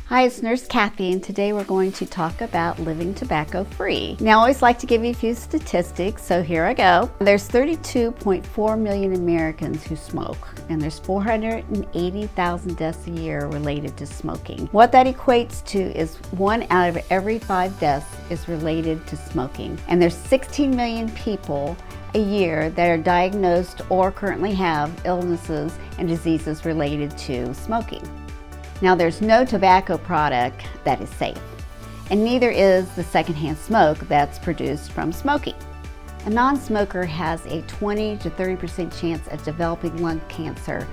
Hi, it's Nurse Cathy, and today we're going to talk about living tobacco-free. Now, I always like to give you a few statistics, so here I go. There's 32.4 million Americans who smoke, and there's 480,000 deaths a year related to smoking. What that equates to is 1 out of every 5 deaths is related to smoking. And there's 16 million people a year that are diagnosed or currently have illnesses and diseases related to smoking. Now, there's no tobacco product that is safe, and neither is the secondhand smoke that's produced from smoking. A non-smoker has a 20 to 30% chance of developing lung cancer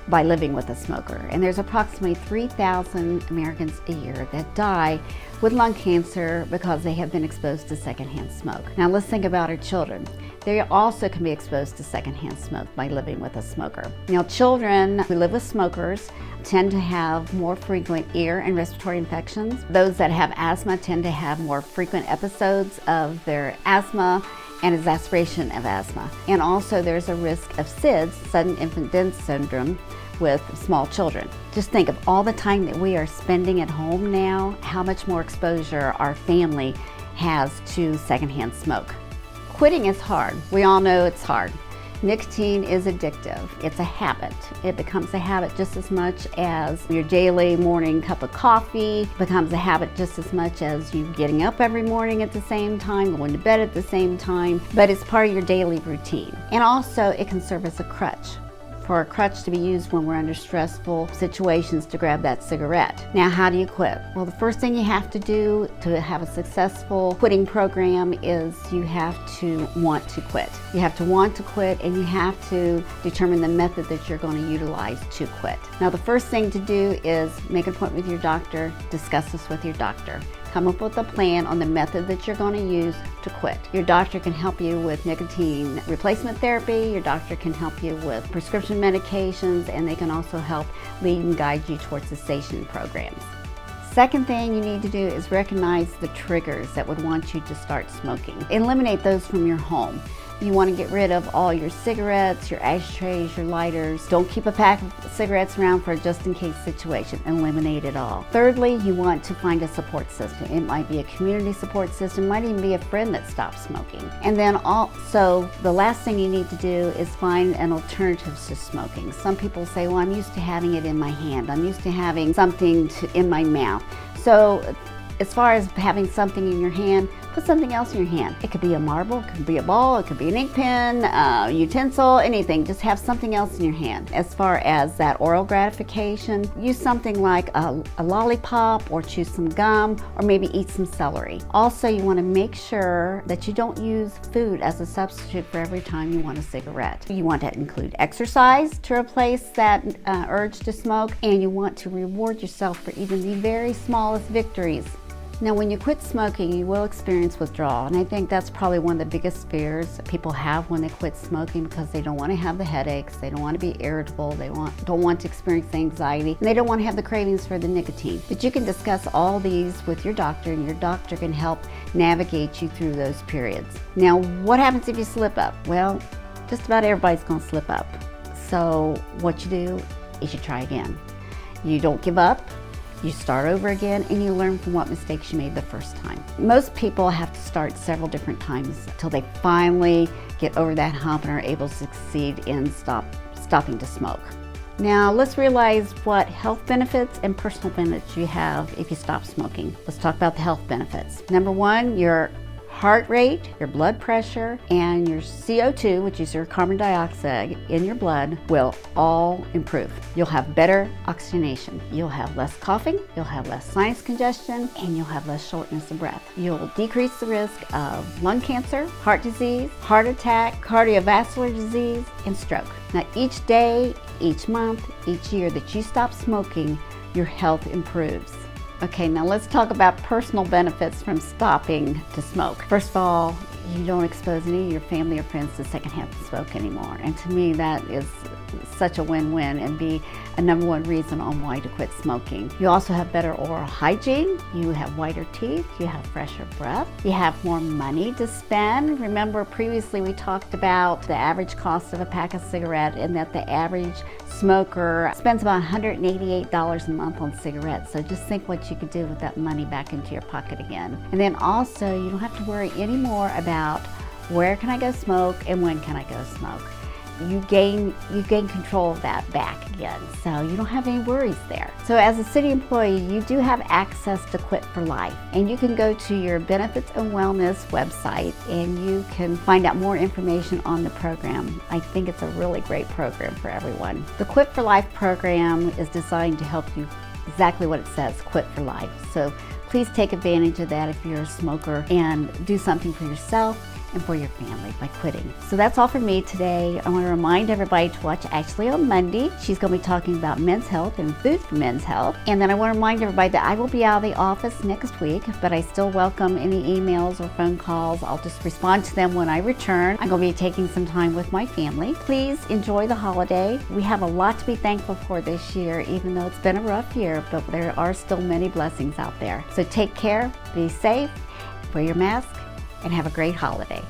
by living with a smoker, and there's approximately 3,000 Americans a year that die with lung cancer because they have been exposed to secondhand smoke. Now, let's think about our children. They also can be exposed to secondhand smoke by living with a smoker. Now, children who live with smokers tend to have more frequent ear and respiratory infections. Those that have asthma tend to have more frequent episodes of their asthma and exacerbation of asthma. And also there's a risk of SIDS, sudden infant death syndrome, with small children. Just think of all the time that we are spending at home now, how much more exposure our family has to secondhand smoke. Quitting is hard. We all know it's hard. Nicotine is addictive. It's a habit. It becomes a habit just as much as your daily morning cup of coffee. It becomes a habit just as much as you getting up every morning at the same time, going to bed at the same time, but it's part of your daily routine. And also it can serve as a crutch. For a crutch to be used when we're under stressful situations to grab that cigarette. Now, how do you quit? Well, the first thing you have to do to have a successful quitting program is you have to want to quit. You have to want to quit, and you have to determine the method that you're going to utilize to quit. Now, the first thing to do is make an appointment with your doctor, discuss this with your doctor. Come up with a plan on the method that you're going to use to quit. Your doctor can help you with nicotine replacement therapy. Your doctor can help you with prescription medications, and they can also help lead and guide you towards cessation programs. Second thing you need to do is recognize the triggers that would want you to start smoking. Eliminate those from your home. You want to get rid of all your cigarettes, your ashtrays, your lighters. Don't keep a pack of cigarettes around for a just-in-case situation. Eliminate it all. Thirdly, you want to find a support system. It might be a community support system, might even be a friend that stopped smoking. And then also, the last thing you need to do is find an alternative to smoking. Some people say, well, I'm used to having it in my hand. I'm used to having something in my mouth. So, as far as having something in your hand, put something else in your hand. It could be a marble, it could be a ball, it could be an ink pen, utensil, anything. Just have something else in your hand. As far as that oral gratification, use something like a lollipop, or chew some gum, or maybe eat some celery. Also, you want to make sure that you don't use food as a substitute for every time you want a cigarette. You want to include exercise to replace that urge to smoke, and you want to reward yourself for even the very smallest victories. Now, when you quit smoking, you will experience withdrawal, and I think that's probably one of the biggest fears people have when they quit smoking, because they don't want to have the headaches, they don't want to be irritable, they don't want to experience the anxiety, and they don't want to have the cravings for the nicotine. But you can discuss all these with your doctor, and your doctor can help navigate you through those periods. Now, what happens if you slip up? Well, just about everybody's going to slip up. So what you do is you try again. You don't give up. You start over again, and you learn from what mistakes you made the first time. Most people have to start several different times until they finally get over that hump and are able to succeed in stopping to smoke. Now, let's realize what health benefits and personal benefits you have if you stop smoking. Let's talk about the health benefits. Number one, your heart rate, your blood pressure, and your CO2, which is your carbon dioxide in your blood, will all improve. You'll have better oxygenation. You'll have less coughing, you'll have less sinus congestion, and you'll have less shortness of breath. You'll decrease the risk of lung cancer, heart disease, heart attack, cardiovascular disease, and stroke. Now, each day, each month, each year that you stop smoking, your health improves. Okay, now let's talk about personal benefits from stopping to smoke. First of all, you don't expose any of your family or friends to secondhand smoke anymore. And to me, that is such a win-win and be a number one reason on why to quit smoking. You also have better oral hygiene, you have whiter teeth, you have fresher breath, you have more money to spend. Remember previously we talked about the average cost of a pack of cigarettes and that the average smoker spends about $188 a month on cigarettes. So just think what you could do with that money back into your pocket again. And then also you don't have to worry anymore about where can I go smoke and when can I go smoke. You gain control of that back again, so you don't have any worries there. So as a city employee, you do have access to Quit for Life, and you can go to your Benefits and Wellness website and you can find out more information on the program. I think it's a really great program for everyone. The Quit for Life program is designed to help you exactly what it says, quit for life. So please take advantage of that if you're a smoker and do something for yourself and for your family by quitting. So that's all for me today. I want to remind everybody to watch Ashley on Monday. She's going to be talking about men's health and food for men's health. And then I want to remind everybody that I will be out of the office next week, but I still welcome any emails or phone calls. I'll just respond to them when I return. I'm going to be taking some time with my family. Please enjoy the holiday. We have a lot to be thankful for this year, even though it's been a rough year, but there are still many blessings out there. So take care, be safe, wear your mask, and have a great holiday.